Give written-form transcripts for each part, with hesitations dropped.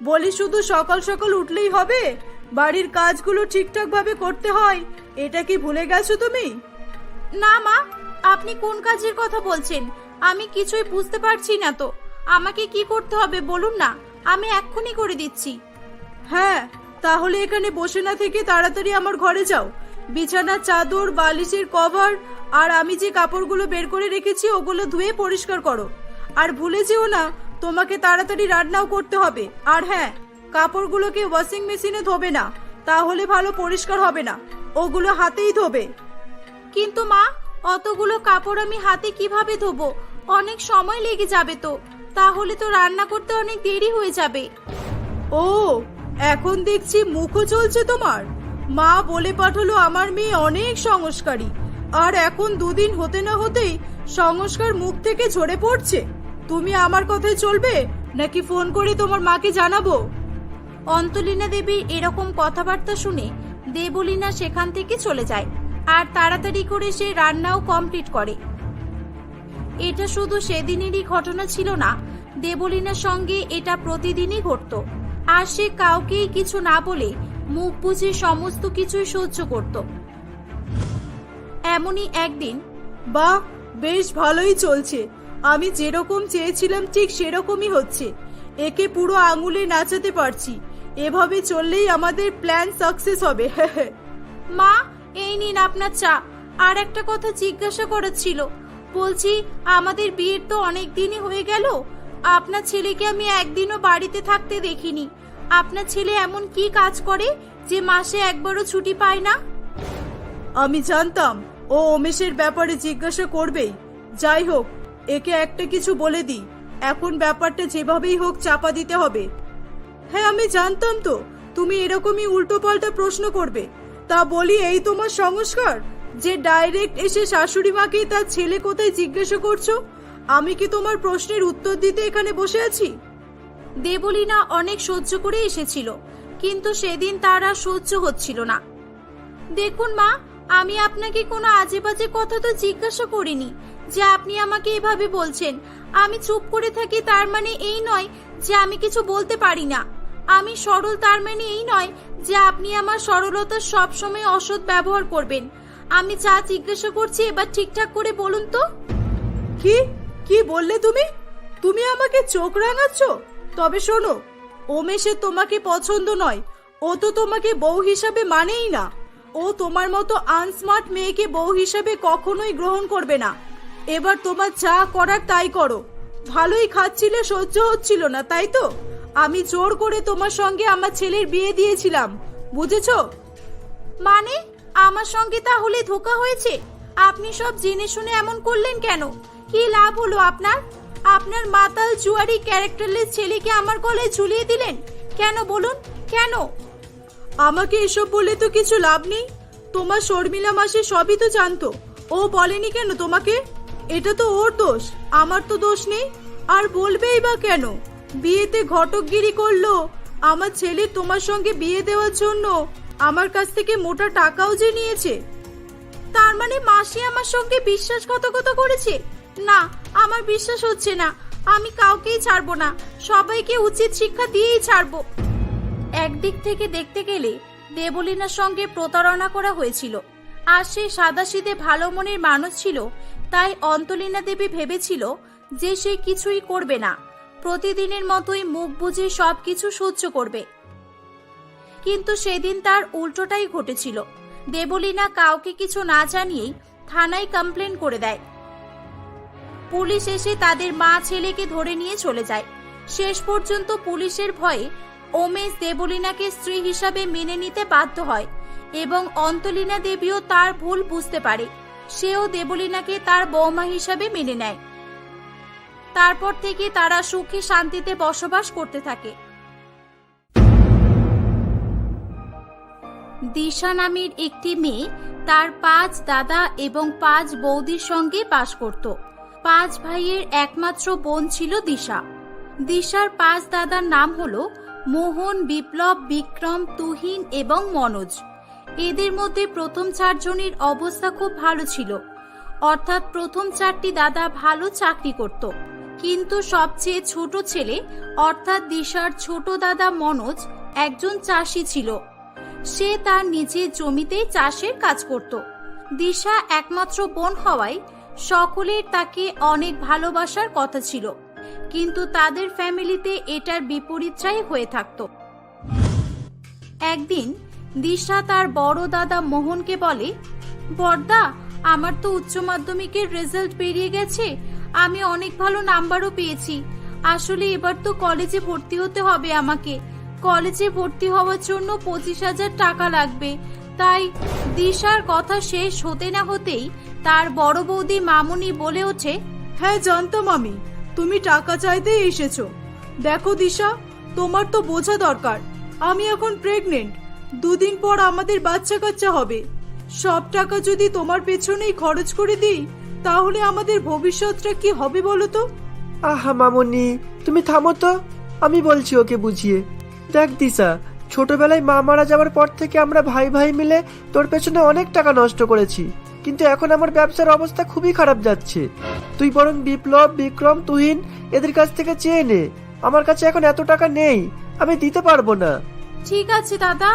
বলি শুধু সকাল সকাল উঠলেই হবে? বাড়ির কাজগুলো ঠিকঠাক ভাবে করতে হয়, এটা কি ভুলে গেছো তুমি? না মা, আপনি কোন কাজের কথা বলছেন? আমি কিছুই বুঝতে পারছি না তো। আমাকে কি করতে হবে বলুন না, আমি এক্ষুনি করে দিচ্ছি। হ্যাঁ, তাহলে এখানে বসে না থেকে তাড়াতাড়ি আমার ঘরে যাও। বিছানার চাদর, বালিশের কভার আর আমি যে কাপড়গুলো বের করে রেখেছি ওগুলো ধুয়ে পরিষ্কার করো। আর ভুলে যেও না, তোমাকে তাড়াতাড়ি রান্নাও করতে হবে। আর হ্যাঁ, কাপড়গুলোকে ওয়াশিং মেশিনে ধোবে না, তাহলে ভালো পরিষ্কার হবে না, ওগুলো হাতেই ধোবে। কিন্তু মা, অতগুলো কাপড় আমি হাতে কিভাবে ধোবো? অনেক সময় লেগে যাবে তো। তাহলে তো রান্না করতে অনেক দেরি হয়ে যাবে। ও, এখন দেখছি মুখও চলছে তোমার। মা বলে পাঠালো আমার মেয়ে অনেক সংস্কারী, আর এখন দুদিন হতে না হতেই সংস্কার মুখ থেকে ঝরে পড়ছে। তুমি আমার কথায় চলবে নাকি ফোন করে তোমার মাকে জানাবো? অন্তলীনা দেবীর এরকম কথাবার্তা শুনে দেবলীনা সেখান থেকে চলে যায়, আর তাড়াতাড়ি করে সে রান্নাও কমপ্লিট করে। এটা শুধু সেদিনেরই ঘটনা ছিল না, দেবলীনার সঙ্গে এটা প্রতিদিনই ঘটতো। আর সে কাউকেই কিছু না বলে মুখ বুজে সমস্ত কিছুই সহ্য করত। এমনই একদিন, বাহ, বেশ ভালোই চলছে। আমি যেরকম চেয়েছিলাম ঠিক সেরকমই হচ্ছে। একে পুরো আঙুলে নাচাতে পারছি। এভাবে চললেই আমাদের প্ল্যান সাকসেস হবে। মা, এই নিন আপনার চা। আর একটা কথা জিজ্ঞাসা করার ছিল। বলছি, আমাদের বিয়ের তো অনেক দিনই হয়ে গেল, আপনার ছেলেকে আমি একদিনও বাড়িতে থাকতে দেখিনি। আপনার ছেলে এমন কি কাজ করে যে মাসে একবারও ছুটি পায় না? আমি জানতাম ও উমেশের ব্যাপারে জিজ্ঞাসা করবেই। যাই হোক, একে একটা কিছু বলে দিই, এখন ব্যাপারটা যেভাবেই হোক চাপা দিতে হবে। হ্যাঁ, আমি জানতাম তো তুমি এরকমই উল্টো পাল্টা প্রশ্ন করবে। তা বলি, এই তোমার সংস্কার যে ডাইরেক্ট এসে শাশুড়ি মাকে তার ছেলে কোথায় জিজ্ঞাসা করছো? আমি কি তোমার প্রশ্নের উত্তর দিতে এখানে বসে আছি? দেবলীনা অনেক সহ্য করে এসেছিল, কিন্তু সেদিন তার আর সহ্য হচ্ছিল না। দেখুন মা, আমি আপনাকে কোনো আজে বাজে কথা তো জিজ্ঞাসা করিনি যে আপনি আমাকে এভাবে বলছেন। আমি চুপ করে থাকি তার মানে এই নয় যে আমি কিছু বলতে পারি না। আমি সরল তার মানে এই নয় যে আপনি আমার সরলতার সবসময় অসৎ ব্যবহার করবেন। আমি যা জিজ্ঞাসা করছি এবার ঠিকঠাক করে বলুন তো। কি কি বললে তুমি? তুমি আমাকে চোখ রাঙাচ্ছ? তবে শোনো, উমেশের তোমাকে পছন্দ নয়। ও তো তোমাকে বউ হিসাবে মানেই না। ও তোমার মতো আনস্মার্ট মেয়েকে বউ হিসাবে কখনোই গ্রহণ করবে না। এবার তোমার যা করার তাই করো। ভালোই খাচ্ছিলে, সহ্য হচ্ছিল না তাই তো? আমি জোর করে তোমার সঙ্গে আমার ছেলের বিয়ে দিয়েছিলাম, বুঝেছো? মানে আমার সঙ্গে তাহলে ধোঁকা হয়েছে? আপনি সব জেনে শুনে এমন করলেন কেন? কি লাভ হলো আপনার? আপনার মাতাল জুয়ারি ক্যারেক্টারলেস ছেলেকে আমার গলায় ঝুলিয়ে দিলেন কেন বলুন? কেন? আমাকে এসব বলে তো কিছু লাভ নেই। তোমার শর্মিলা মাসি সবই তো জানতো। ও বলেনি কেন তোমাকে? এটা তো ওর দোষ, আমার তো দোষ নেই। আর বলবেই বা কেন? বিয়েতে ঘটকগিরি করলো। আমার ছেলে তোমার সঙ্গে বিয়ে দেওয়ার জন্য আমার কাছ থেকে মোটা টাকাও যে নিয়েছে। তার মানে মাসি আমার সঙ্গে বিশ্বাসঘাতকতা করেছে? না, আমার বিশ্বাস হচ্ছে না। আমি কাউকেই ছাড়বো না, সবাইকে উচিত শিক্ষা দিয়েই ছাড়বো। একদিক থেকে দেখতে গেলে দেবলীনার সঙ্গে প্রতারণা করা হয়েছিল, আর সে সাদাসিধে ভালো মনের মানুষ ছিল। তাই অন্তলীনা দেবী ভেবেছিল যে সে কিছুই করবে না, প্রতিদিনের মতোই মুখ বুজে সবকিছু সহ্য করবে। কিন্তু সেদিন তার উল্টোটাই ঘটেছিল। দেবলীনা কাউকে কিছু না জানিয়েই থানায় কমপ্লেন করে দেয়। পুলিশ এসে তাদের মা ছেলেকে ধরে নিয়ে চলে যায়। শেষ পর্যন্ত পুলিশের ভয়ে উমেশ দেবলীনাকে স্ত্রী হিসাবে মেনে নিতে বাধ্য হয়, এবং অন্তলীনা দেবীও তার ভুল বুঝতে পারে। সেও দেবলীনাকে তার বৌমা হিসাবে মেনে নেয়। তারপর থেকে তারা সুখে শান্তিতে বসবাস করতে থাকে। দিশা নামের একটি মেয়ে তার 5 দাদা এবং 5 বৌদির সঙ্গে বাস করত। 5 ভাইয়ের একমাত্র বোন ছিল দিশা। দিশার 5 দাদার নাম হলো মোহন, বিপ্লব, বিক্রম, তুহিন এবং মনোজ। এদের মধ্যে প্রথম 4 জনের অবস্থা খুব ভালো ছিল, অর্থাৎ প্রথম 4টি দাদা ভালো চাকরি করত। কিন্তু সবচেয়ে ছোট ছেলে অর্থাৎ দিশার ছোট দাদা মনোজ একজন চাষি ছিল। সে তার নিজের জমিতেই চাষের কাজ করত। দিশা একমাত্র বোন হওয়ায় সকলের তাকে অনেক ভালোবাসার কথা ছিল, কিন্তু তাদের ফ্যামিলিতে এটার বিপরীতটাই হয়ে থাকত। একদিন দিশা তার বড় দাদা মোহনকে বলে, বড়দা, আমার তো উচ্চ মাধ্যমিকের রেজাল্ট বেরিয়ে গেছে, আমি অনেক ভালো নাম্বারও পেয়েছি। আসলে এবার তো কলেজে ভর্তি হতে হবে আমাকে। কলেজে ভর্তি হওয়ার জন্য 25,000 টাকা লাগবে। তাই দিশার কথা শেষ হতে না হতেই তার বড় বৌদি মামুনি বলে ওঠে, হ্যাঁ জানতাম আমি তুমি টাকা চাইতেই এসেছো। দেখো দিশা, তোমার তো বোঝা দরকার আমি এখন প্রেগনেন্ট। 2 দিন পর আমাদের বাচ্চা কাচ্চা হবে। সব টাকা যদি তোমার পেছনেই খরচ করে দিই তাহলে আমাদের ভবিষ্যৎটা কি হবে বলো তো? আহা মামনি, তুমি থামো তো, আমি বলছি ওকে বুঝিয়ে। দেখ দিশা, ছোটবেলায় মা মারা যাওয়ার পর থেকে আমরা ভাই ভাই মিলে তোর পেছনে অনেক টাকা নষ্ট করেছি, কিন্তু এখন আমার ব্যবসার অবস্থা খুবই খারাপ যাচ্ছে। তুই বরং বিপ্লব, বিক্রম, তুহিন এদের কাছ থেকে চেয়ে নে। আমার কাছে এখন এত টাকা নেই, আমি দিতে পারবো না। ঠিক আছে দাদা,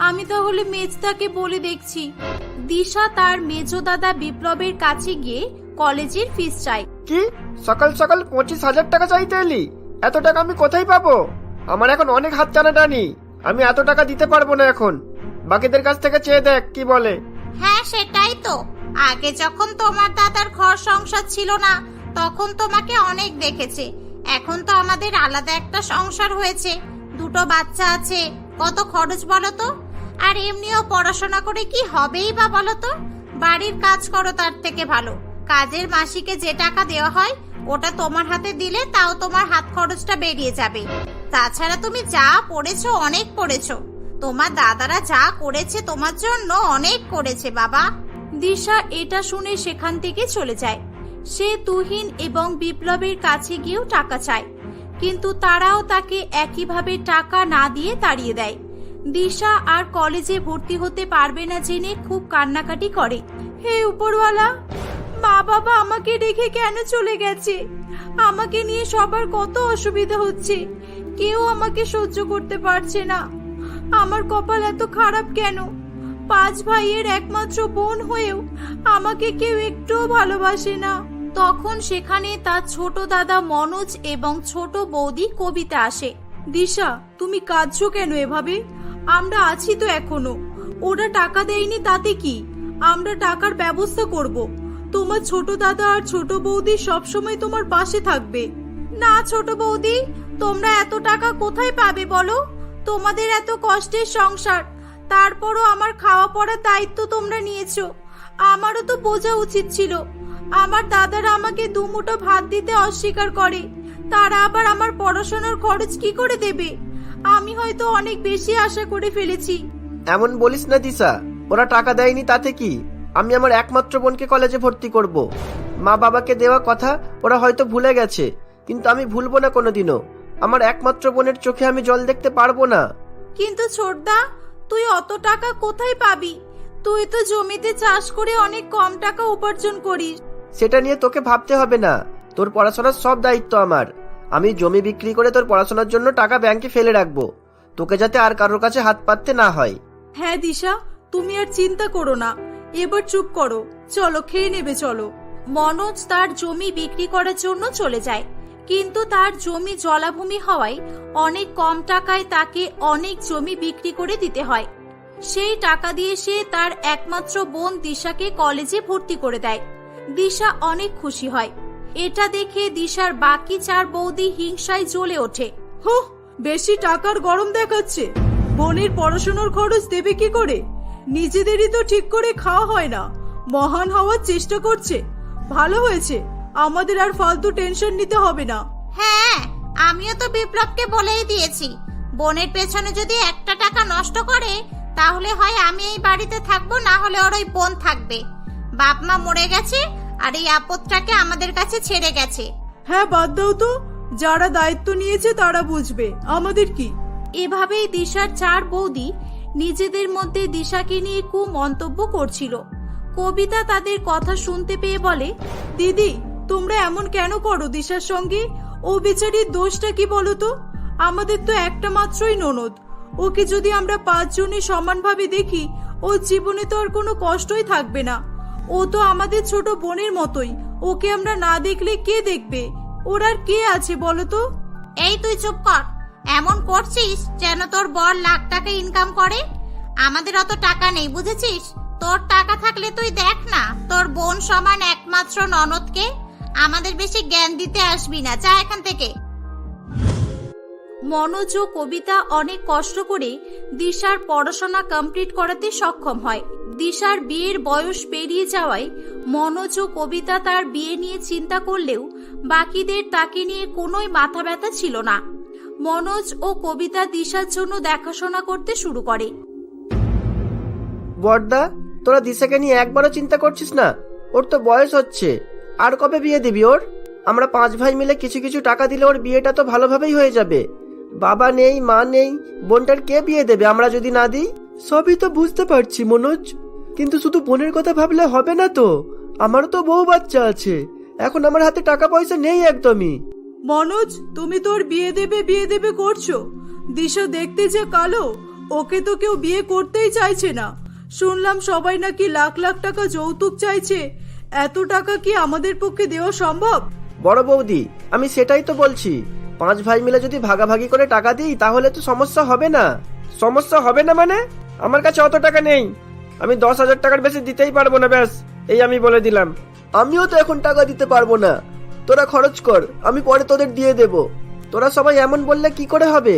আমি তাহলে মেজদাকে বলে দেখছি। দিশা তার মেজ দাদা বিপ্লবের কাছে গিয়ে কলেজের ফিস চায়। কি সকাল সকাল 25,000 টাকা চাইতে এলি? এত টাকা আমি কোথায় পাবো? আমার এখন অনেক হাত টানাটানি, আমি এত টাকা দিতে পারবো না এখন। বাকিদের কাছ থেকে চেয়ে দেখ কি বলে। হ্যাঁ সেটাই তো, আগে যখন তোমার দাদার ঘর সংসার ছিল না তখন তোমাকে অনেক দেখেছে। এখন তো আমাদের আলাদা একটা সংসার হয়েছে, 2টো বাচ্চা আছে, কত খরচ বলো তো? আর এমনিও পড়াশোনা করে কি হবেই বা বলো তো? বাড়ির কাজ করো তার থেকে ভালো। কাজের মাসিকে যে টাকা দেওয়া হয় ওটা তোমার হাতে দিলে তাও তোমার হাত খরচটা বেরিয়ে যাবে। তাছাড়া তুমি যা পড়েছো অনেক পড়েছো, তোমার দাদারা যা করেছে তোমার জন্য অনেক করেছে বাবা। দিশা এটা শুনে সেখান থেকে চলে যায়। সে তুহিন এবং বিপ্লবের কাছে গিয়েও টাকা চায়, কিন্তু তারাও তাকে একইভাবে টাকা না দিয়ে তাড়িয়ে দেয়। দিশা আর কলেজে ভর্তি হতে পারবে না জেনে খুব কান্নাকাটি করে। হে উপরওয়ালা, মা বাবা আমাকে রেখে কেন চলে গেছে? আমাকে নিয়ে সবার কত অসুবিধা হচ্ছে, কেউ আমাকে সহ্য করতে পারছে না। আমার কপাল এত খারাপ কেন? 5 ভাইয়ের একমাত্র বোন হয়েও আমাকে কেউ একটুও ভালোবাসে না। তখন সেখানে তার ছোট দাদা মনোজ এবং ছোট বৌদি কবিতা আসে। দিশা, তুমি কাঁদছো কেন এভাবে? আমরা আছি তো এখনো। ওরা টাকা দেয়নি তাতে কি, আমরা টাকার ব্যবস্থা করব। তোমার ছোট দাদা আর ছোট বৌদি সবসময় তোমার পাশে থাকবে। না ছোট বৌদি, তোমরা এত টাকা কোথায় পাবে বলো? তোমাদের এত কষ্টের সংসার, তারপরও আমার খাওয়া পড়ার দায়িত্ব তোমরা নিয়েছো। আমারও তো বোঝা উচিত ছিল। আমার দাদারা আমাকে 2 মুঠো ভাত দিতে অস্বীকার করে, তারা আবার আমার পড়াশোনার খরচ কি করে দেবে? আমি হয়তো অনেক বেশি আশা করে ফেলেছি। এমন বলিস না দিশা, ওরা টাকা দেয়নি তাতে কি? আমি আমার একমাত্র বোনকে কলেজে ভর্তি করব। মা বাবাকে দেওয়া কথা ওরা হয়তো ভুলে গেছে, কিন্তু আমি ভুলবো না কোনোদিনও। আমার একমাত্র বোনের চোখে আমি জল দেখতে পারবো না। কিন্তু ছোটদা, তুই অত টাকা কোথায় পাবি? তুই তো জমিতে চাষ করে অনেক কম টাকা উপার্জন করিস। সেটা নিয়ে তোকে ভাবতে হবে না, তোর পড়াশোনার সব দায়িত্ব আমার। আমি জমি বিক্রি করে তোর পড়াশোনার জন্য টাকা ব্যাংকে ফেলে রাখবো, তোকে যাতে আর কারোর কাছে হাত পাততে না হয়। হ্যাঁ দিশা, তুমি আর চিন্তা করো না, এবার চুপ করো, চলো খেয়ে নেবে চলো। মনোজ তার জমি বিক্রি করার জন্য চলে যায়, কিন্তু তার জমি জলাভূমি হওয়ায় অনেক কম টাকায় তাকে অনেক জমি বিক্রি করে দিতে হয়। সেই টাকা দিয়ে সে তার একমাত্র বোন দিশাকে কলেজে ভর্তি করে দেয়। দিশা অনেক খুশি হয়। এটা দেখে দিশার বাকি 4 বৌদি হিংসায় জ্বলে ওঠে। হুঁ, বেশি টাকার গরম দেখাচ্ছে। বোনের পড়াশোনার খরচ দেবে কি করে? নিজেদেরই তো ঠিক করে খাওয়া হয় না, মহান হওয়ার চেষ্টা করছে। ভালো হয়েছে, আমাদের আর ফালতু টেনশন নিতে হবে না। হ্যাঁ, আমিও তো বিপ্লবকে বলেই দিয়েছি, বোনের পেছনে যদি একটা টাকা নষ্ট করে তাহলে হয় আমি এই বাড়িতে থাকবো, না হলে ওর ওই বোন থাকবে। বাপ মা মরে গেছে আর এই আপদটাকে আমাদের কাছে ছেড়ে গেছে। হ্যাঁ বাদ দাও তো, যারা দায়িত্ব নিয়েছে তারা বুঝবে, আমাদের কি? এভাবেই দিশার 4 বৌদি নিজেদের মধ্যে দিশাকে নিয়ে খুব মন্তব্য করছিল। কবিতা তাদের কথা শুনতে পেয়ে বলে, দিদি তোমরা এমন কেন করো দিশার সঙ্গে? ও বেচারির দোষটা কি বলো তো? আমাদের তো একটা মাত্রই ননদ। ওকে যদি আমরা 5 জনে সমানভাবে দেখি, ওর জীবনে তো আর কোনো কষ্টই থাকবে না। ও তো আমাদের ছোট বোনের মতোই। ওকে আমরা না দেখলে কে দেখবে? ওর আর কে আছে বলো তো? এই তুই চুপ কর। এমন করছিস যেন তোর বর লাখ টাকা ইনকাম করে। আমাদের অত টাকা নেই, বুঝেছিস? তোর টাকা থাকলে তুই দেখ না তোর বোন সমান একমাত্র ননদকে। আমাদের বেশি জ্ঞান দিতে আসবি না, যা এখান থেকে। মনোজ ও কবিতা অনেক কষ্ট করে দিশার পড়াশোনা কমপ্লিট করাতে সক্ষম হয়। দিশার বিয়ের বয়স পেরিয়ে যাওয়ায় মনোজ ও কবিতা তার বিয়ে নিয়ে চিন্তা করলেও বাকিদের তাকে নিয়ে কোনোই মাথা ব্যথা ছিল না। মনোজ ও কবিতা দিশার জন্য দেখাশোনা করতে শুরু করে। বড়দা, তোরা দিশাকে নিয়ে একবারও চিন্তা করছিস না? ওর তো বয়স হচ্ছে, আর কবে বিয়ে দিবি ওর? আমরা 5 ভাই মিলে কিছু কিছু টাকা দিলে ওর বিয়েটা তো ভালোভাবেই হয়ে যাবে। বাবা নেই, মা নেই, বোনটার কে বিয়ে দেবে আমরা যদি না দিই? সবই তো বুঝতে পারছি মনোজ, কিন্তু শুধু বোনের কথা ভাবলে হবে না তো। আমারও তো বউ বাচ্চা আছে, এখন আমার হাতে টাকা পয়সা নেই একদমই। মনোজ, তুমি তোর বিয়ে দেবে করছো। দিশা দেখতে যে কালো, ওকে তো কেউ বিয়ে করতেই চাইছে না। শুনলাম সবাই নাকি লাখ লাখ টাকা যৌতুক চাইছে। এত টাকা কি আমাদের পক্ষে দেওয়া সম্ভব? বড় বৌদি, আমি সেটাই তো বলছি। 5 ভাই মিলে যদি ভাগাভাগি করে টাকা দিই তাহলে তো সমস্যা হবে না। সমস্যা হবে না মানে? আমার কাছে অত টাকা নেই। আমি 10,000 টাকার বেশি দিতেই পারবো না, ব্যাস এই আমি বলে দিলাম। আমিও তো এখন টাকা দিতে পারবো না। তোরা খরচ কর, আমি পরে তোদের দিয়ে দেব। তোরা সবাই এমন বললে কি করে হবে?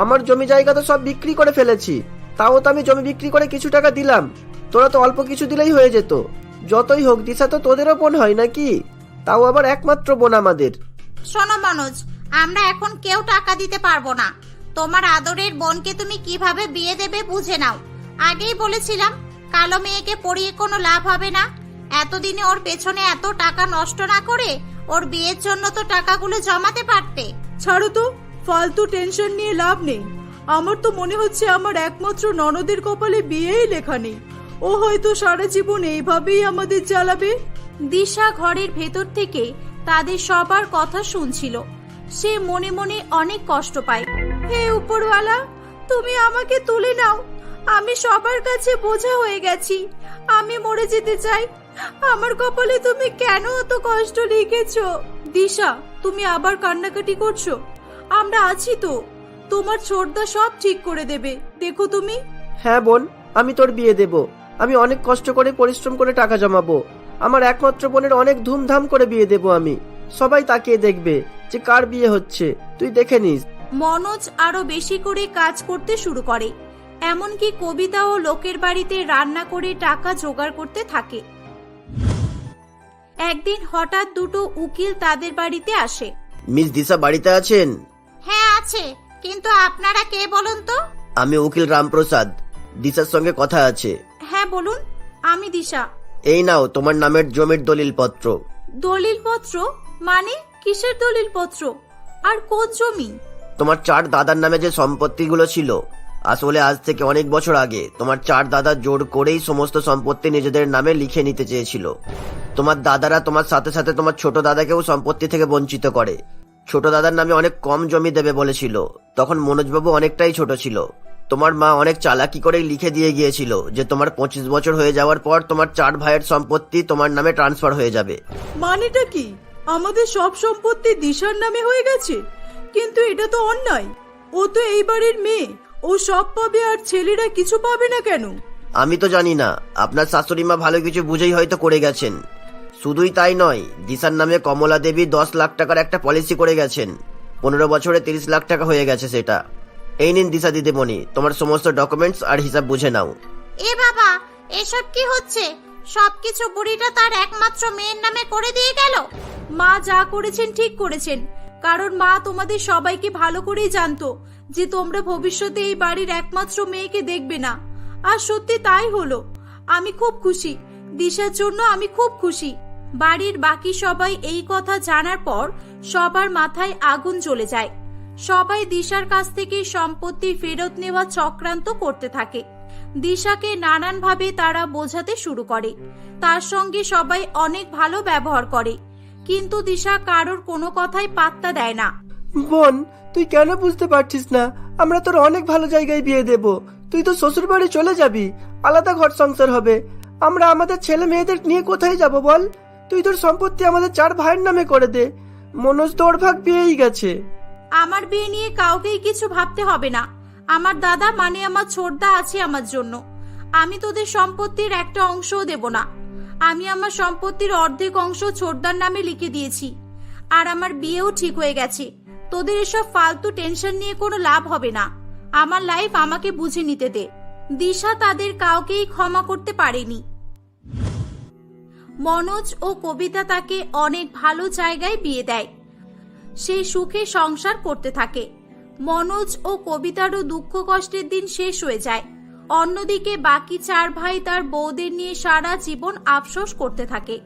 আমার জমি জায়গা তো সব বিক্রি করে ফেলেছি, তাও তো আমি জমি বিক্রি করে কিছু টাকা দিলাম। তোরা তো অল্প কিছু দিলেই হয়ে যেত। যতই হোক দিশা তো তোদেরও বোন হয় নাকি, তাও আবার একমাত্র বোন আমাদের। শোনো মনোজ, আমরা এখন কেউ টাকা দিতে পারবো না। তোমার আদরের বোনকে তুমি কিভাবে বিয়ে দেবে বুঝে নাও। আগেই বলেছিলাম কালো মেয়েকে পড়িয়ে কোনো লাভ হবে না। এতদিনে ওর পেছনে এত টাকা নষ্ট না করে ওর বিয়ের জন্য তো টাকাগুলো জমাতে পারতে। ছাড়ো তো, ফালতু টেনশন নিয়ে লাভ নেই। আমার তো মনে হচ্ছে আমার একমাত্র ননদের কপালে বিয়েই লেখা নেই। ও হয়তো সারা জীবন এইভাবেই আমাদের চালাবে। দিশা ঘরের ভেতর থেকে তাদের সবার কথা শুনছিল। সে মনে মনে অনেক কষ্ট পায়। হে উপরওয়ালা, তুমি আমাকে তুলে নাও। আমি সবার কাছে বোঝা হয়ে গেছি। আমি মরে যেতে চাই। আমার কপালে তুমি কেন এত কষ্ট লিখেছো? দিশা, তুমি আবার কান্নাকাটি করছো? আমরা আছি তো, তোমার ছোটদা সব ঠিক করে দেবে, দেখো তুমি। হ্যাঁ বোন, আমি তোর বিয়ে দেব। আমি অনেক কষ্ট করে পরিশ্রম করে টাকা জমাবো। আমার একমাত্র বোনের অনেক ধুমধাম করে বিয়ে দেব আমি। সবাই তাকিয়ে দেখবে যে কার বিয়ে হচ্ছে, তুই দেখে নিস। মনোজ আরো বেশি করে কাজ করতে শুরু করে। এমনকি কবিতাও লোকের বাড়িতে রান্না করে টাকা জোগাড় করতে থাকে। একদিন হঠাৎ দুটো উকিল তাদের বাড়িতে আসে। মিস দিশা বাড়িতে আছেন? হ্যাঁ আছে, কিন্তু আপনারা কে বলুন তো? আমি উকিল রামপ্রসাদ, দিশার সঙ্গে কথা আছে। হ্যাঁ বলুন, আমি দিশা। এই নাও তোমার নামের জমির দলিলপত্র। দলিলপত্র মানে? কিসের দলিলপত্র? আর কোন জমি? তোমার 4 দাদার নামে যে সম্পত্তিগুলো ছিল, আসলে আজ থেকে অনেক বছর আগে তোমার 4 দাদা জোর করেই সমস্ত সম্পত্তি নিজেদের নামে লিখে নিতে চেয়েছিল। তোমার দাদারা তোমার সাথে সাথে তোমার ছোট দাদাকেও সম্পত্তি থেকে বঞ্চিত করে। ছোট দাদার নামে অনেক কম জমি দেবে বলেছিল। তখন মনোজবাবু অনেকটাই ছোট ছিল। তোমার মা অনেক চালাকি করেই লিখে দিয়ে গিয়েছিল যে তোমার 25 বছর হয়ে যাওয়ার পর তোমার 4 ভাইয়ের সম্পত্তি তোমার নামে ট্রান্সফার হয়ে যাবে। মানেটা কি? আমাদের সব সম্পত্তি দিশার নামে হয়ে গেছে? কিন্তু এটা তো অন্যায়। ও তো এই বাড়ির মেয়ে, ও সব পাবে আর ছেলেরা কিছু পাবে না কেন? আমি তো জানি না, আপনার শাশুড়ি মা ভালো কিছু বুঝেই হয়তো করে গেছেন। শুধুই তাই নয়, দিশার নামে কমলা দেবী 10 লাখ টাকার একটা পলিসি করে গেছেন। 15 বছরে 30 লাখ টাকা হয়ে গেছে সেটা। এই নিন দিশা দিদিমণি, তোমার সমস্ত ডকুমেন্টস আর হিসাব বুঝে নাও। এ বাবা, এসব কি হচ্ছে? সবকিছু বুড়িটা তার একমাত্র মেয়ের নামে করে দিয়ে গেল। মা যা করেছেন ঠিক করেছেন, কারণ মা তোমাদের সবাইকে ভালো করেই জানতো যে তোমরা ভবিষ্যতে এই বাড়ির একমাত্র মেয়েকে দেখবে না। আর সত্যি তাই হলো। আমি খুব খুশি, দিশার জন্য আমি খুব খুশি। বাড়ির বাকি সবাই এই কথা জানার পর সবার মাথায় আগুন জ্বলে যায়। সবাই দিশার কাছ থেকে সম্পত্তি ফেরত নেওয়া চক্রান্ত করতে থাকে। দিশাকে নানানভাবে তারা বোঝাতে শুরু করে। তার সঙ্গে সবাই অনেক ভালো ব্যবহার করে। কিন্তু দিশা কারোর কোনো কথাই পাত্তা দেয় না। বোন, তুই কেন বুঝতে পারছিস না? আমরা তোর অনেক ভালো জায়গায় বিয়ে দেব। তুই তো শ্বশুর বাড়ি চলে যাবি, আলাদা ঘর সংসার হবে। আমরা আমাদের ছেলে মেয়েদের নিয়ে কোথায় যাব বল? তুই তোর সম্পত্তি আমাদের 4 ভাইয়ের নামে করে দে। মনোজ তোর ভাগ পেয়েই গেছে। আমার বিয়ে নিয়ে কাউকেই কিছু ভাবতে হবে না। আমার দাদা মানে আমার ছোটদা আছে আমার জন্য। আমি তোদের সম্পত্তির একটা অংশও দেব না। আমি আমার সম্পত্তির অর্ধেক অংশ ছোটদার নামে লিখে দিয়েছি। আর আমার বিয়েও ঠিক হয়ে গেছে। তোদের এসব ফালতু টেনশন নিয়ে কোনো লাভ হবে না। আমার লাইফ আমাকে বুঝে নিতে দে। দিশা তাদের কাউকেই ক্ষমা করতে পারেনি। মনোজ ও কবিতা তাকে অনেক ভালো জায়গায় বিয়ে দেয়। সে সুখে সংসার করতে থাকে। মনোজ ও কবিতারও দুঃখ কষ্টের দিন শেষ হয়ে যায়। অন্যদিকে বাকি 4 ভাই তার বউদের নিয়ে সারা জীবন আফসোস করতে থাকে।